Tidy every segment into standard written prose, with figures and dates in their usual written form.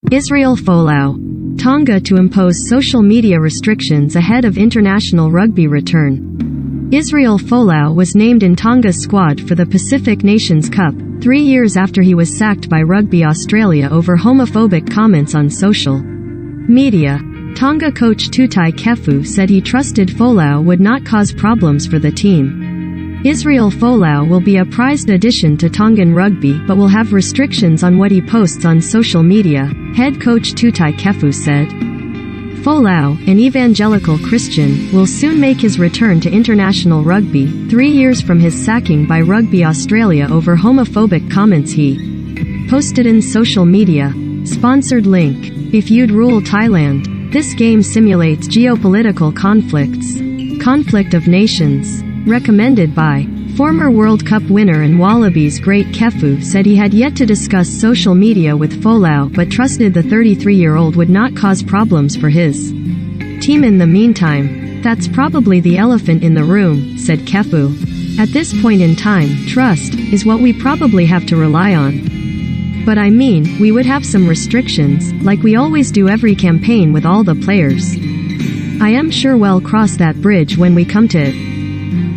Israel Folau. Tonga to impose social media restrictions ahead of international rugby return. Israel Folau was named in Tonga's squad for the Pacific Nations Cup, 3 years after he was sacked by Rugby Australia over homophobic comments on social media. Tonga coach Tutai Kefu said he trusted Folau would not cause problems for the team. Israel Folau will be a prized addition to Tongan rugby but will have restrictions on what he posts on social media, head coach Tutai Kefu said. Folau, an evangelical Christian, will soon make his return to international rugby, 3 years from his sacking by Rugby Australia over homophobic comments he posted in social media. Sponsored link. If you'd rule Thailand, this game simulates geopolitical conflicts. Conflict of Nations. Recommended by former World Cup winner and Wallabies great Kefu said he had yet to discuss social media with Folau but trusted the 33-year-old would not cause problems for his team in the meantime. That's probably the elephant in the room, said Kefu. At this point in time, trust is what we probably have to rely on. But I mean, we would have some restrictions, like we always do every campaign with all the players. I am sure we'll cross that bridge when we come to it.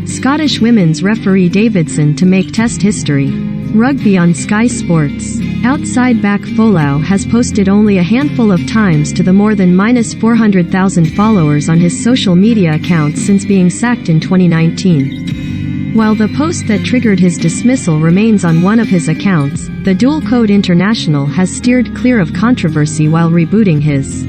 Scottish women's referee Davidson to make test history. Rugby on Sky Sports. Outside back Folau has posted only a handful of times to the more than -400,000 followers on his social media accounts since being sacked in 2019. While the post that triggered his dismissal remains on one of his accounts, the dual code international has steered clear of controversy while rebooting his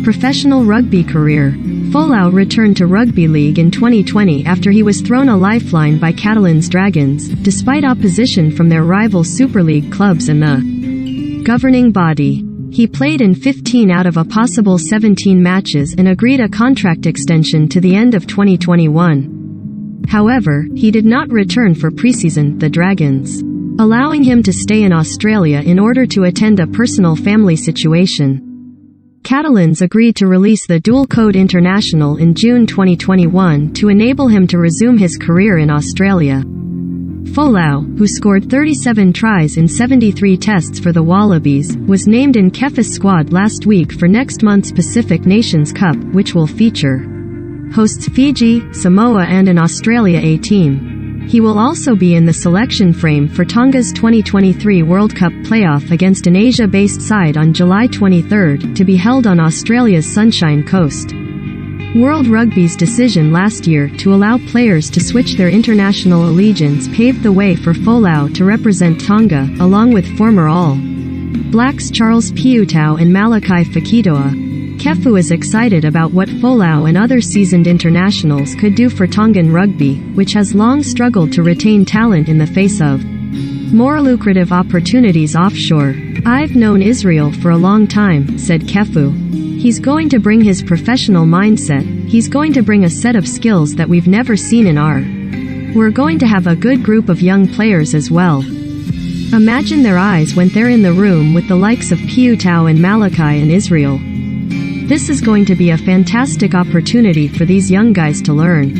professional rugby career. Folau returned to rugby league in 2020 after he was thrown a lifeline by Catalan's Dragons, despite opposition from their rival Super League clubs and the governing body. He played in 15 out of a possible 17 matches and agreed a contract extension to the end of 2021. However, he did not return for preseason, the Dragons allowing him to stay in Australia in order to attend a personal family situation. Catalans agreed to release the dual code international in June 2021 to enable him to resume his career in Australia. Folau, who scored 37 tries in 73 tests for the Wallabies, was named in Kefu's squad last week for next month's Pacific Nations Cup, which will feature hosts Fiji, Samoa and an Australia A team. He will also be in the selection frame for Tonga's 2023 World Cup playoff against an Asia-based side on July 23 to be held on Australia's Sunshine Coast. World Rugby's decision last year to allow players to switch their international allegiance paved the way for Folau to represent Tonga, along with former All Blacks Charles Piutau and Malakai Fekitoa. Kefu is excited about what Folau and other seasoned internationals could do for Tongan rugby, which has long struggled to retain talent in the face of more lucrative opportunities offshore. I've known Israel for a long time, said Kefu. He's going to bring his professional mindset, he's going to bring a set of skills that we've never seen in our. We're going to have a good group of young players as well. Imagine their eyes when they're in the room with the likes of Piutau and Malakai and Israel. This is going to be a fantastic opportunity for these young guys to learn.